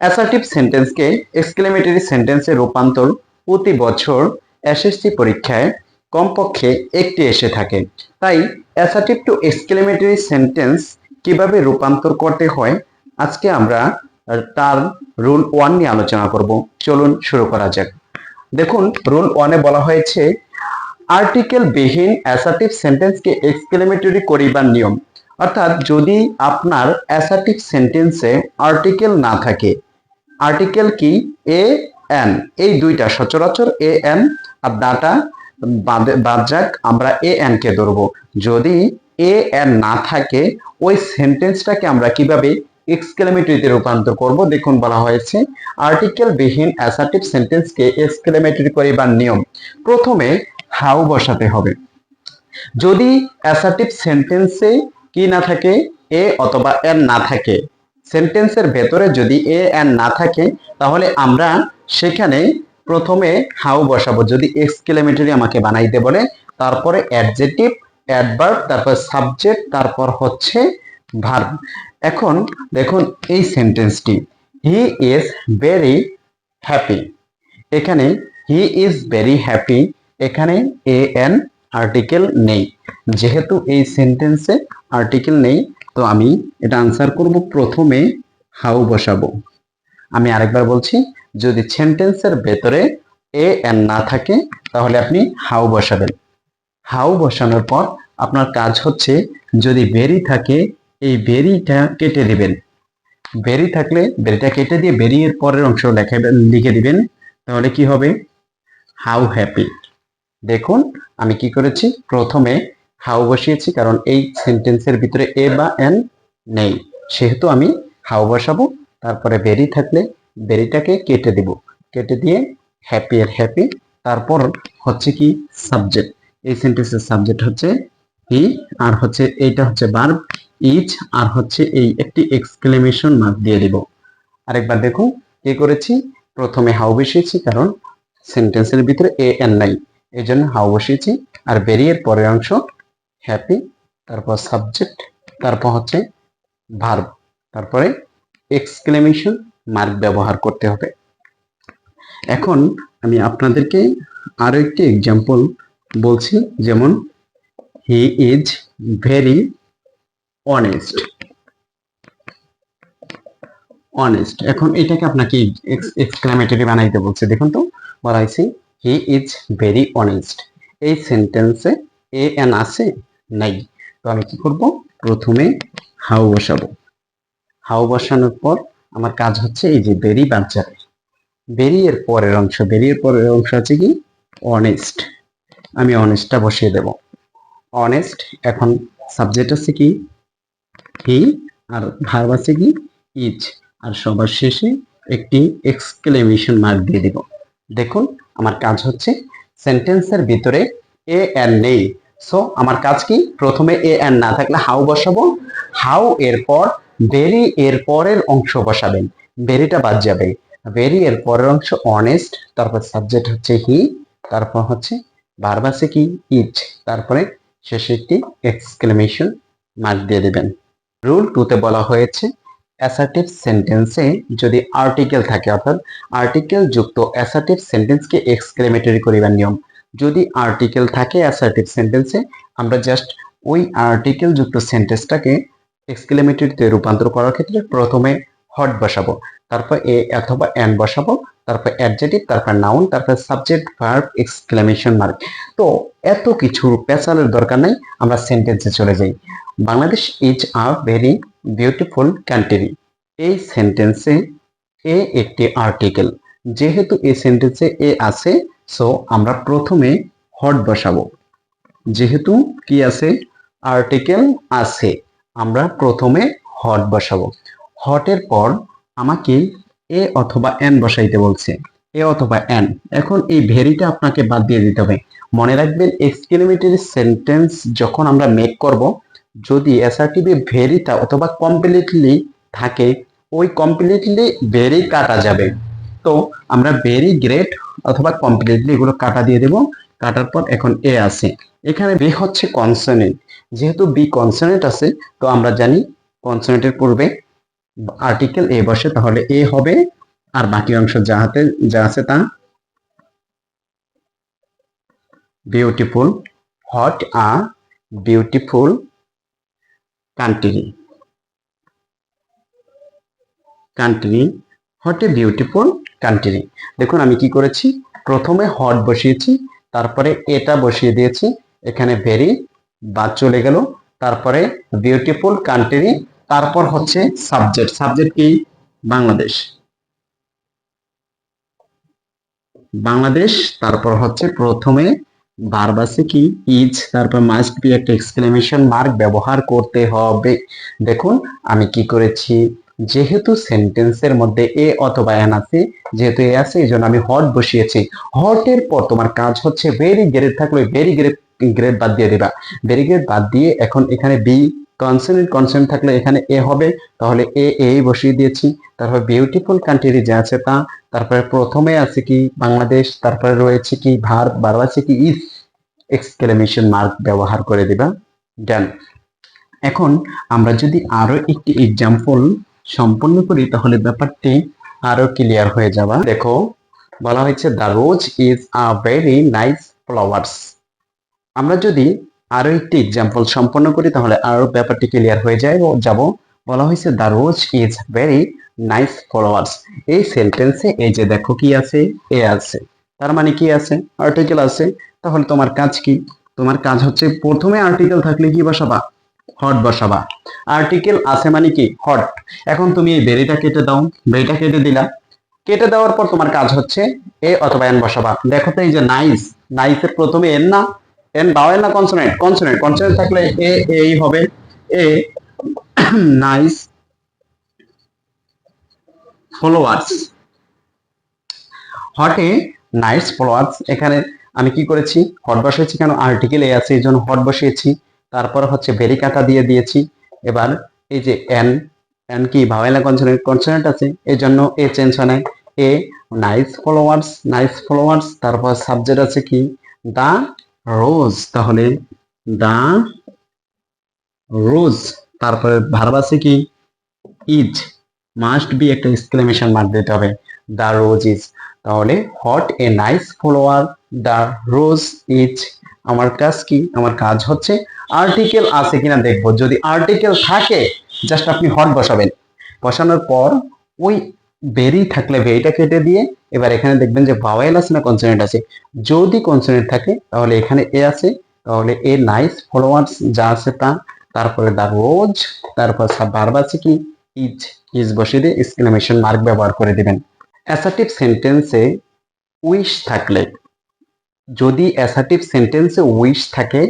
Assertive সেন্টেন্সকে exclamatory সেন্টেন্সে রূপান্তর প্রতি বছর এসএসসি পরীক্ষায় কমপক্ষে একটি এসে থাকে। তাই অ্যাসার্টিভ টু এক্সক্লেমেটরি সেন্টেন্স কিভাবে রূপান্তর করতে হয় আজকে আমরা তার রুল 1 নিয়ে আলোচনা করব। চলুন শুরু করা যাক। দেখুন, রুল 1-এ বলা হয়েছে আর্টিকেল বিহীন অ্যাসার্টিভ সেন্টেন্সকে এক্সক্লেমেটরি করিবার নিয়ম। অর্থাৎ যদি আপনার অ্যাসার্টিভ সেন্টেন্সে আর্টিকেল না থাকে, আর্টিকেল কি এ এন, এই দুইটা সচরাচর এ এন আর ডাটা বাদ যাক, আমরা এ এন কে ধরবো। যদি এ এন না থাকে ওই সেন্টেন্সটাকে আমরা কিভাবে এক্সক্লেমেটরিতে রূপান্তর করব। দেখুন, বলা হয়েছে আর্টিকেল বিহীন অ্যাসার্টিভ সেন্টেন্সকে এক্সক্লেমেটরি করিবার নিয়ম। প্রথমে হাউ বসাতে হবে। যদি অ্যাসার্টিভ সেন্টেন্সে কি না থাকে, এ অথবা এন না থাকে, সেন্টেন্সের ভেতরে যদি এ এন না থাকে, তাহলে আমরা সেখানে প্রথমে হাউ বসাবো। যদি এক্সক্লেমেটরি আমাকে বানাইতে বলে, তারপরে অ্যাডজেক্টিভ, অ্যাডভার্ব, তারপর সাবজেক্ট, তারপর হচ্ছে ভার্ব। এখন দেখুন এই সেন্টেন্সটি, হি ইজ ভেরি হ্যাপি। এখানে হি ইজ ভেরি হ্যাপি, এখানে এ এন আর্টিকেল নেই। যেহেতু এই সেন্টেন্সে আর্টিকেল নেই, তো আমি এটা আনসার করব, প্রথমে হাউ বসাবো। আমি আরেকবার বলছি, যদি সেন্টেন্সের ভেতরে এ এন না থাকে, তাহলে আপনি হাউ বসাবেন। হাউ বসানোর পর আপনার কাজ হচ্ছে, যদি ভেরি থাকে, এই ভেরিটা কেটে দিবেন। ভেরি থাকলে ভেরিটা কেটে দিয়ে ভেরি এর পরের অংশ লিখে দিবেন। তাহলে কি হবে? How happy. দেখুন আমি কি করেছি, প্রথমে হাউ বসিয়েছি, কারণ এই সেন্টেন্সের ভিতরে এ বা এন নেই, সেহেতু আমি হাউ বসাবো। তারপরে ভেরি থাকলে ভেরিটাকে কেটে দিব, কেটে দিয়ে হ্যাপি এর হ্যাপি, তারপর হচ্ছে কি সাবজেক্ট। এই সেন্টেন্সের সাবজেক্ট হচ্ছে হি, আর হচ্ছে এইটা হচ্ছে ভার্ব ইজ, আর হচ্ছে এই একটি এক্সক্লেমেশন মার্ক দিয়ে দিব। আরেকবার দেখুন কি করেছি, প্রথমে হাউ বসিয়েছি, কারণ সেন্টেন্সের ভিতরে এ এন নাই, এই জন্য হাউ বসিয়েছি। আর বেরিয়ের পরের অংশ হ্যাপি, তারপর সাবজেক্ট, তারপর হচ্ছে ভার্ব, তারপরে এক্সক্লেমেশন মার্ক ব্যবহার করতে হবে। এখন আমি আপনাদেরকে আরো একটি এক্সাম্পল বলছি, যেমন he is very honest. Honest, এখন এটাকে আপনাকে এক্সক্লেমেটরি বানাইতে বলছে। দেখুন তো, বলা হয়েছে হি ইজ ভেরি অনেস্ট। এই সেন্টেন্সে এ এন আছে? নাই। তো আমি কি করব, প্রথমে হাউ বসাবো। হাউ বসানোর পর আমার কাজ হচ্ছে এই যে ভেরি বাদ যাবে, ভেরি এর পরের অংশ, ভেরি এর পরের অংশ আছে কি অনেস্ট, আমি অনেস্টটা বসিয়ে দেব। অনেস্ট, এখন সাবজেক্ট আছে কি হি, আর ভার্ব আছে কি ইজ, আর সবার শেষে একটি এক্সক্লেমেশন মার্ক দিয়ে দিব। দেখুন আমার কাজ হচ্ছে, সেন্টেন্সের ভিতরে এ এন নেই, সো আমার কাজ কি, প্রথমে এ এন না থাকলে হাউ বসাবো। হাউ এর পর ভেরি এর পরের অংশ বসাবেন, ভেরিটা বাদ যাবে। ভেরি এর পরের অংশ অনেস্ট, তারপর সাবজেক্ট হচ্ছে হি, তারপর হচ্ছে ভার্ব আছে কি ইজ, তারপরে শেষে একটি এক্সক্লেমেশন মার্ক দিয়ে দিবেন। রুল 2-তে বলা হয়েছে অ্যাসার্টিভ সেন্টেন্সে যদি আর্টিকেল থাকে, অর্থাৎ আর্টিকেল যুক্ত অ্যাসার্টিভ সেন্টেন্সকে এক্সক্লেমেটরি করিবার নিয়ম। যদি আর্টিকেল থাকে অ্যাসার্টিভ সেন্টেন্সে, আমরা জাস্ট ওই আর্টিকেল যুক্ত সেন্টেন্সটাকে এক্সক্লেমেটরিতে রূপান্তর করার ক্ষেত্রে প্রথমে হট বসাবো, তারপর এ অথবা এন বসাবো, তারপর অ্যাডজেক্টিভ, তারপর নাউন, তারপর সাবজেক্ট, ভার্ব, এক্সক্লেমেশন মার্ক। তো এত কিছু পেঁচালের দরকার নেই, আমরা সেন্টেন্সে চলে যাই। Bangladesh is a very beautiful country. এই সেন্টেন্সে এ একটি আর্টিকেল, যেহেতু এই সেন্টেন্সে এ আছে, সো আমরা প্রথমে হট বসাবো। যেহেতু কি আছে, আর্টিকেল আছে, আমরা প্রথমে হট বসাবো। হটের পর আমাকে এ অথবা এন বসাইতে বলছে, এ অথবা এন। এখন এই ভেরিটা আপনাকে বাদ দিয়ে দিতে হবে। মনে রাখবেন, এক্সক্লেমেটরি সেন্টেন্স যখন আমরা মেক করব, যদি অ্যাসার্টিভে ভেরিটা অথবা কমপ্লিটলি থাকে, ওই কমপ্লিটলি ভেরি কাটা যাবে। তো আমরা ভেরি গ্রেট অথবা কমপ্লিটলি এগুলো কাটা দিয়ে দেব। কাটার পর এখন এ আছে, এখানে বি হচ্ছে কনসোনেন্ট, যেহেতু বি কনসোনেন্ট আছে, তো আমরা জানি কনসোনেন্টের পূর্বে আর্টিকেল এ বসে তাহলে এ হবে, আর বাকি অংশ যা আছে তা beautiful, hot a beautiful country, country, hot a beautiful country. দেখুন আমি কি করেছি, প্রথমে হট বসিয়েছি, তারপরে এটা বসিয়ে দিয়েছি, এখানে ভেরি বাদ চলে গেল, তারপরে বিউটিফুল কান্ট্রি, তারপর হচ্ছে সাবজেক্ট, সাবজেক্ট কি, বাংলাদেশ, বাংলাদেশ, তারপর হচ্ছে প্রথমে ভার্ব আছে কি, ইজ, তারপর মাস্ট বি একটা এক্সক্লেমেশন মার্ক ব্যবহার করতে হবে। দেখুন আমি কি করেছি, যেহেতু সেন্টেন্সের মধ্যে এ অথবা এন আছে, যেহেতু এ আছে এই জন্য আমি হট বসিয়েছি। হটের পর তোমার কাজ হচ্ছে ভেরি গ্রেড থাকলে ভেরি গ্রেড গ্রেড বাদ দিয়ে দিবা, ভেরি গ্রেড বাদ দিয়ে এখন এখানে বি, কনসোনেন্ট কনসোনেন্ট থাকলে এখানে এ হবে, তাহলে এই বসিয়ে দিয়েছি। তারপর বিউটিফুল কান্ট্রি যা আছে তা, তারপরে প্রথমে আছে কি বাংলাদেশ, তারপরে রয়েছে কি ভার্ব, ভার্ব আছে কি ইজ, এক্সক্লেমেশন মার্ক ব্যবহার করে দিবা, ডান। এখন আমরা যদি আরো একটি এক্সাম্পল সম্পন্ন করি তাহলে ব্যাপারটি আরো ক্লিয়ার হয়ে যাবে। দেখো বলা হয়েছে the rose is a very nice flowers. আমরা যদি আরো একটি এক্সাম্পল সম্পন্ন করি তাহলে আরো ব্যাপারটি ক্লিয়ার হয়ে যায়। যাব, বলা হয়েছে the rose is very nice flowers. এই সেন্টেন্সে এই যে দেখো কি আছে, এ আছে, তার মানে কি আছে, আর্টিকেল আছে। তাহলে তোমার কাজ কি, তোমার কাজ হচ্ছে প্রথমে আর্টিকেল থাকলে কি বসাবা, হট বসাবা। আর্টিকেল আছে মানে কি, হট। এখন তুমি এই বেরিটা কেটে দাও, বেরিটা কেটে দিলা, কেটে দেওয়ার পর তোমার কাজ হচ্ছে এ অথবা এন বসাবা। দেখো তো এই যে নাইস, নাইসের প্রথমে এন না, এন বাওয়েল না কনসোনেন্ট, কনসোনেন্ট, কনসোনেন্ট থাকলে এই হবে, এ নাইস ফলোয়ার্স, হটে নাইস ফলোয়ার্স। এখানে আমি কি করেছি, হট বসিয়েছি, কেন আর্টিকেল এ আছে এই জন্য হট বসিয়েছি, তারপর হচ্ছে বেরি কাটা দিয়ে দিয়েছি। এবার এই যে এন, এন কি ভাওয়েল না কনসোনেন্ট, কনসোনেন্ট আছে এই জন্য এ চেঞ্জ হয় না, এ নাইস ফলোয়ার্স, নাইস ফলোয়ার্স, তারপর সাবজেক্ট আছে কি দা রোজ, তাহলে দা রোজ, তারপরে ভার্ব আছে কি ইজ, মাস্ট বি একটা এক্সক্লেমেশন মার্ক দিতে হবে, দা রোজ ইজ। তাহলে what a nice flower the rose is. আমার কাজ কি, আমার কাজ হচ্ছে আর্টিকেল আছে কিনা দেখবো, যদি আর্টিকেল থাকে জাস্ট আপনি হট বসাবেন, বসানোর পর ওই ভেরি থাকলে ভেরিটা কেটে দিয়ে এবার এখানে দেখবেন যে ভাওয়েল আছে না কনসোনেন্ট আছে, যদি কনসোনেন্ট থাকে তাহলে এখানে এ আছে, তাহলে এ নাইস ফলোয়ার্স যা আছে তা, তারপরে দা রোজ, তারপর ভার্ব আছে কি ইজ, ইজ বসিয়ে দিয়ে এক্সক্লেমেশন মার্ক ব্যবহার করে দিবেন। অ্যাসার্টিভ সেন্টেন্সে উইশ থাকলে, যদি অ্যাসার্টিভ সেন্টেন্সে উইশ থাকে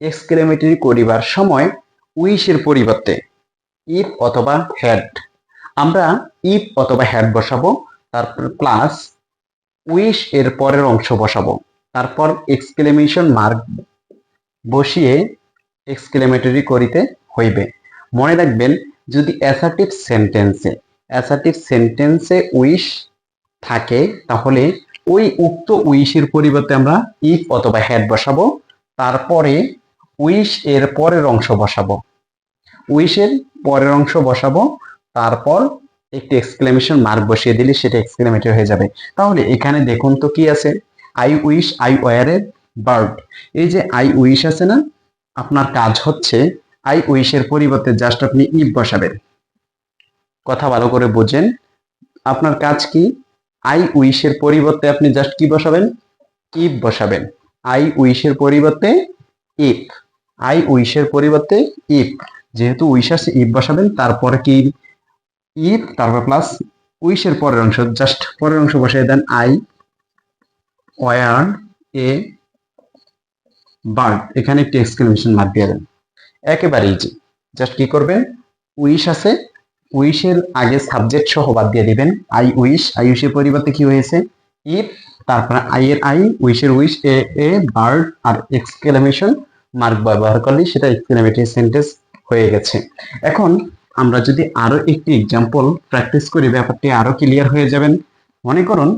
এক্সক্লেমেটরি করিবার সময় উইশের পরিবর্তে ইফ অথবা হ্যাড, আমরা ইফ অথবা হ্যাড বসাবো, তারপর প্লাস উইশ এর পরের অংশ বসাবো, তারপর এক্সক্লেমেশন মার্ক বসিয়ে এক্সক্লেমেটরি করিতে হইবে। মনে রাখবেন যদি অ্যাসার্টিভ সেন্টেন্সে উইশ থাকে তাহলে ওই উক্ত উইশের পরিবর্তে আমরা ইফ অথবা হ্যাড বসাবো, তারপরে উইশ এর পরের অংশ বসাবো, উইশের পরের অংশ বসাবো, তারপর একটি এক্সক্লেমেশন মার্ক বসিয়ে দিলে সেটা এক্সক্লেমেটরি হয়ে যাবে। তাহলে এখানে দেখুন তো কি আছে, I wish I were a bird. এই যে আই উইশ আছে না, আপনার কাজ হচ্ছে আই উইশের পরিবর্তে জাস্ট আপনি ইফ বসাবেন। কথা ভালো করে বুঝেন, আপনার কাজ কি, আই উইশের পরিবর্তে আপনি জাস্ট কি বসাবেন, ইফ বসাবেন। আই উইশের পরিবর্তে ইফ, আই উইশের পরিবর্তে ইফ, যেহেতু উইশ আছে ইফ বসাবেন, তারপরে কি ইফ, তারপর প্লাস উইশের পরের অংশ, জাস্ট পরের অংশ বসাই দেন, আই ওয়ার এ বার্ড, এখানে একটি এক্সক্লেমেশন মার্ক দিয়ে দেন, একেবারে ইজি। জাস্ট কি করবেন, উইশ আছে, উইশের আগে সাবজেক্ট সহ বাদ দিয়ে দিবেন, আই উইশ, আই উইশের পরিবর্তে কি হয়েছে ইফ, তারপরে আই এর আই, উইশের উইশ, এ এ বার্ড, আর এক্সক্লেমেশন মার্ক ব্যবহার করলে সেটা এক্সক্লেমেটরি সেন্টেন্স হয়ে গেছে। এখন আমরা যদি আরো একটি এক্সাম্পল প্র্যাকটিস করি ব্যাপারটি আরো ক্লিয়ার হয়ে যাবেন। মনে করুন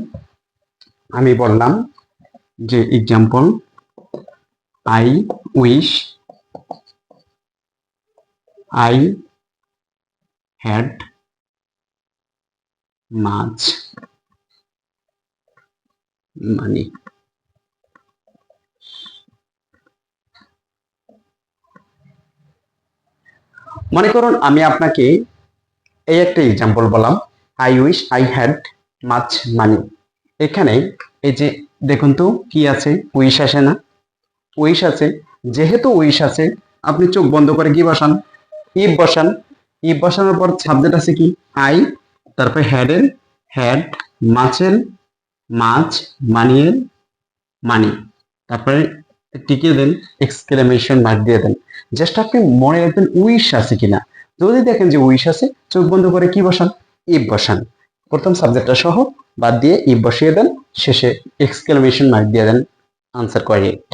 আমি বললাম যে example I wish I had much money. মনে করুন আমি আপনাকে এই একটা এক্সাম্পল বললাম, I wish I had much money. এখানে এই যে দেখুন তো কি আছে, উইশ আসে না? উইশ আছে, যেহেতু উইশ আছে আপনি চোখ বন্ধ করে কি বসান, ইফ বসান। ইফ বসানোর পর সাবজেক্ট আছে কি আই, তারপরে হ্যাডের হ্যাড, মাছের মাছ, মানিয়ের মানি, তারপরে টিকিয়ে দেন, এক্সক্লেমেশন মার্ক দিয়ে দেন। জাস্ট আপনি মনে রাখবেন উইশ আছে কিনা। যদি দেখেন যে উইশ আছে, চোখ বন্ধ করে কি বসান, ইফ বসান। প্রথম সাবজেক্টটা সহ বাদ দিয়ে ইফ বসিয়ে দেন, শেষে এক্সক্লেমেশন মার্ক দিয়ে দেন, আনসার কারেক্ট।